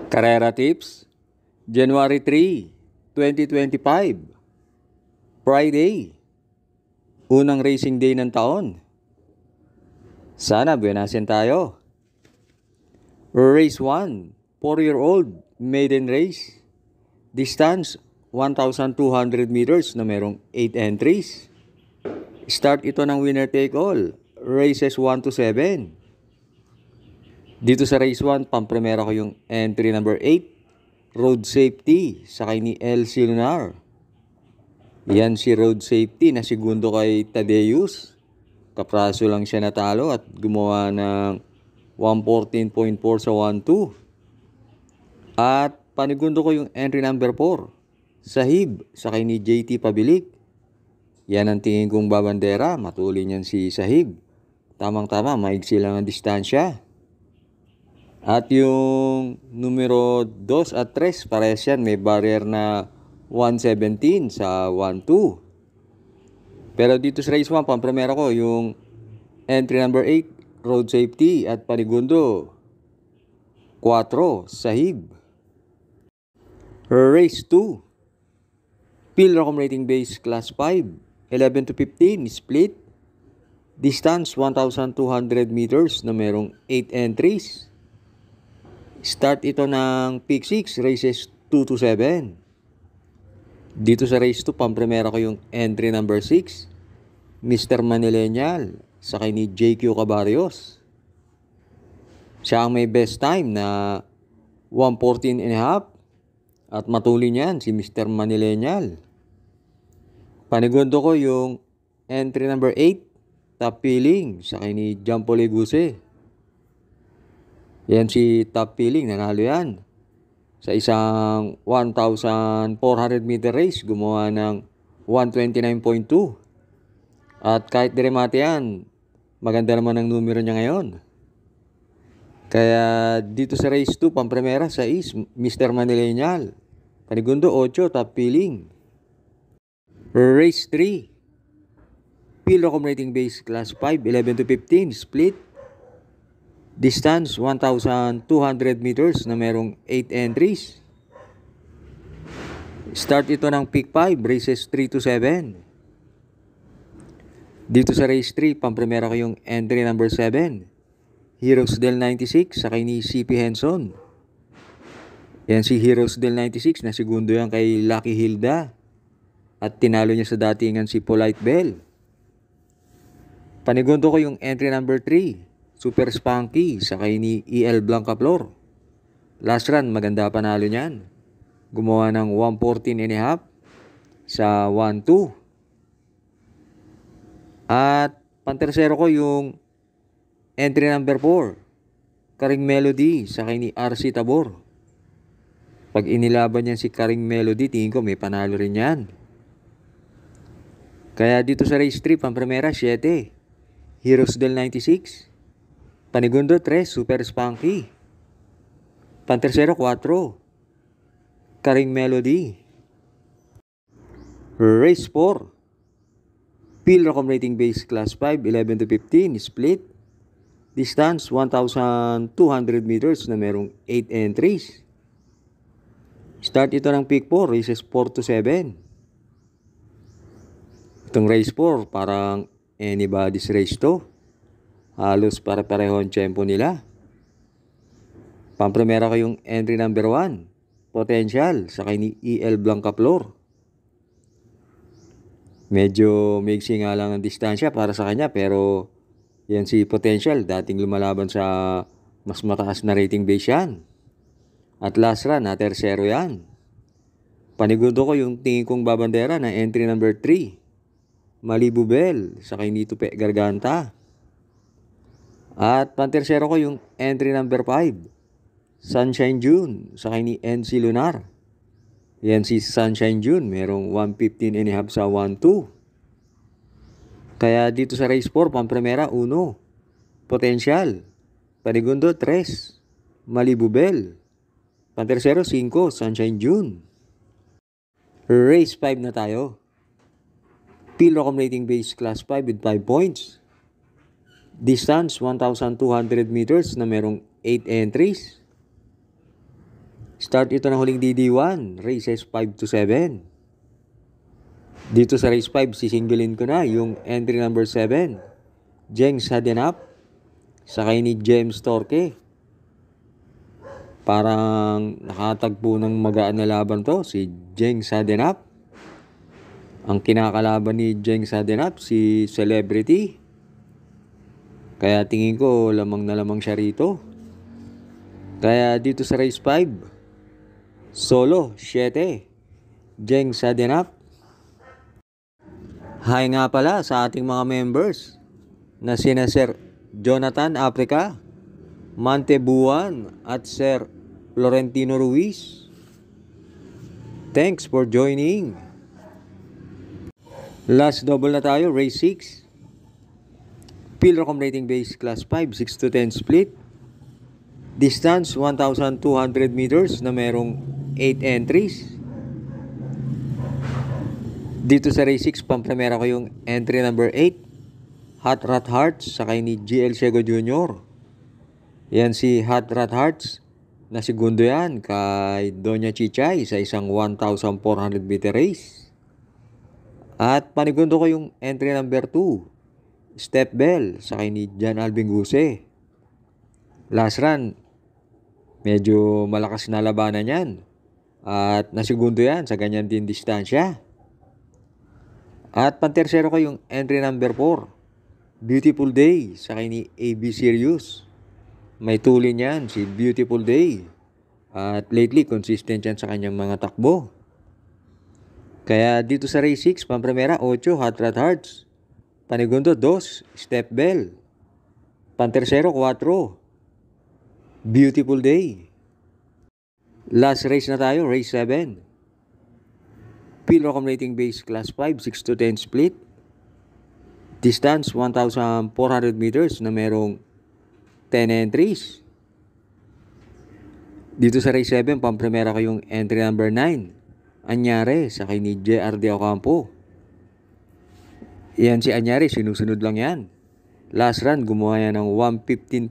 Carrera Tips, January 3, 2025, Friday, unang racing day ng taon. Sana buenasin tayo. Race 1, 4-year-old maiden race. Distance, 1,200 meters na merong 8 entries. Start ito ng winner take all, races 1 to 7. Dito sa race 1, pampremera ko yung entry number 8, Road Safety, sakay ni LC Lunar. Yan si Road Safety na segundo kay Tadeus. Kapraso lang siya natalo at gumawa ng 114.4 sa 1-2. At panigundo ko yung entry number 4, Sahib, sakay ni JT Pabilik. Yan ang tingin kong babandera, matuli niyan si Sahib. Tamang-tama, maigsi lang ang distansya. At yung numero 2 at 3, parehas yan, may barrier na 117 sa 1-2. Pero dito sa race 1, pampremera ko yung entry number 8, Road Safety, at panigundo 4, Sahib. Race 2, Pilracom Rating Base Class 5, 11 to 15, split. Distance 1,200 meters na merong 8 entries. Start ito ng Peak 6, races 2 to 7. Dito sa race 2, pampremera ko yung entry number 6, Mr. Manilenial, sakay ni JQ Cabarrios. Siya ang may best time na 114.5 at matuli niyan si Mr. Manilenial. Panigundo ko yung entry number 8, Top Feeling, sakay ni Jampo Leguse. Yan si Top Feeling, nanalo yan. Sa isang 1,400 meter race, gumawa ng 129.2. At kahit diremate yan, maganda naman ang numero niya ngayon. Kaya dito sa race 2, pampremera sa Mr. Manilenial. Panigundo 8, Top Feeling. Race 3, Pilracom Rating Base Class 5, 11 to 15, split. Distance 1,200 meters na merong 8 entries. Start ito ng Peak 5, races 3 to 7. Dito sa race 3, pampremera ko yung entry number 7, Heroes del 96, sakay ni CP Henson. Yan si Heroes del 96 na segundo yan kay Lucky Hilda. At tinalo niya sa datingan si Polite Bell. Panigundo ko yung entry number 3, Super Spunky, sakay ni EL Blanca Flor. Last run, maganda panalo niyan. Gumawa ng 114.5 sa 1-2. At pantersero ko yung entry number 4, Karing Melody, sakay ni RC Tabor. Pag inilaban niyan si Karing Melody, tingin ko may panalo rin yan. Kaya dito sa race 3, pampremera 7, Heroes del 96. Panigundo 3, Super Spunky. Pantersero 4, Karing Melody. Race 4, Pilracom Rating Base Class 5, 11 to 15, split. Distance 1,200 meters na merong 8 entries. Start ito ng Peak 4, races 4 to 7. Itong race 4, parang anybody's race to. Halos pare-pareho ang tempo nila. Pampremera ko yung entry number 1, Potential, sakay ni EL Blanca Flor. Medyo mixing nga lang ang distansya para sa kanya, pero yan si Potential, dating lumalaban sa mas mataas na rating base yan. At last run, na tersero yan. Panigundo ko yung tingin kong babandera na entry number 3, Malibu Bell, sakay ni Tupe Garganta. At pantersero ko yung entry number 5, Sunshine June, sakay ni NC Lunar. Yan si Sunshine June, merong 115.5 sa 1-2. Kaya dito sa race 4, pampremera 1, Potential. Panigundo 3, Malibu Bell. Pantersero 5, Sunshine June. Race 5 na tayo. Pilracom Rating Base Class 5 with 5 points. Distance 1,200 meters na merong 8 entries. Start ito ng huling DD1, races 5 to 7. Dito sa race 5, sisinggalin ko na yung entry number 7, Jeng Sadenap, sakay ni James Torque. Parang nakatagpo ng magaan na laban to, si Jeng Sadenap. Ang kinakalaban ni Jeng Sadenap, si Celebrity. Kaya tingin ko lamang na lamang siya rito. Kaya dito sa race 5, solo 7, Jeng Sadenap. Hi nga pala sa ating mga members na sina Sir Jonathan Africa, Mantebuan at Sir Florentino Ruiz. Thanks for joining. Last double na tayo, race 6. Pilrocom rating base class 5, 6 to 10 split. Distance 1,200 meters na merong 8 entries. Dito sa race 6, pampremera ko yung entry number 8, Hot Rat Hearts, sakay ni GL Ciego Jr. Yan si Hot Rat Hearts, na segundo yan kay Doña Chichay sa isang 1,400 meter race. At panigundo ko yung entry number 2, Step Bell, sakay ni Jan Alvin Guse. Last run, medyo malakas na labanan yan. At nasigundo yan sa ganyan din distansya. At pantersero ko yung entry number 4, Beautiful Day, sakay ni AB Sirius. May tulin yan si Beautiful Day. At lately, consistent yan sa kanyang mga takbo. Kaya dito sa race 6, pampremera 8, Hot Rat Hearts. Panigundo 2, Step Bell. Pantersero 4, Beautiful Day. Last race na tayo, race 7. Pilrocom rating base class 5, 6 to 10 split. Distance 1,400 meters na merong 10 entries. Dito sa race 7, pampremera ko yung entry number 9, Anyare, sakay ni JR De Ocampo. Yan si Anyare, sinusunod lang yan. Last run, gumawa yan ng 115.2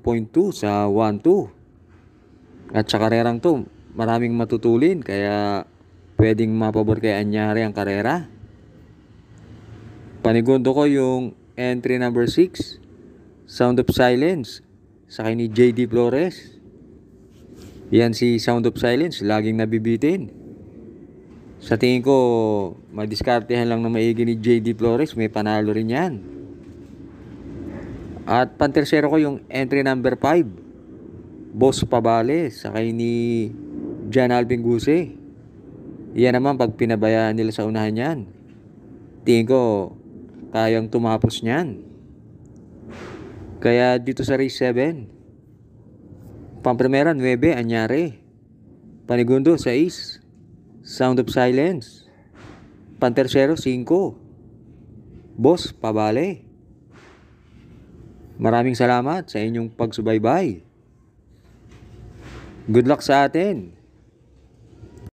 sa 1-2. At sa karerang to, maraming matutulin, kaya pwedeng mapabor kay Anyare ang karera. Panigundo ko yung entry number 6, Sound of Silence, sakay ni JD Flores. Yan si Sound of Silence, laging nabibitin. Sa tingin ko, madiskartehan lang na maigi ni JD Flores, may panalo rin yan. At pantersero ko yung entry number 5, Boss Pabales, sakay ni Jan Alvin Guse. Yan naman pag pinabayaan nila sa unahan yan, tingin ko kayang tumapos niyan. Kaya dito sa race 7, pampremera 9, Anyare. Panigundo 6, Sound of Silence. Pantersero 5, Boss Pabale. Maraming salamat sa inyong pagsubaybay. Good luck sa atin.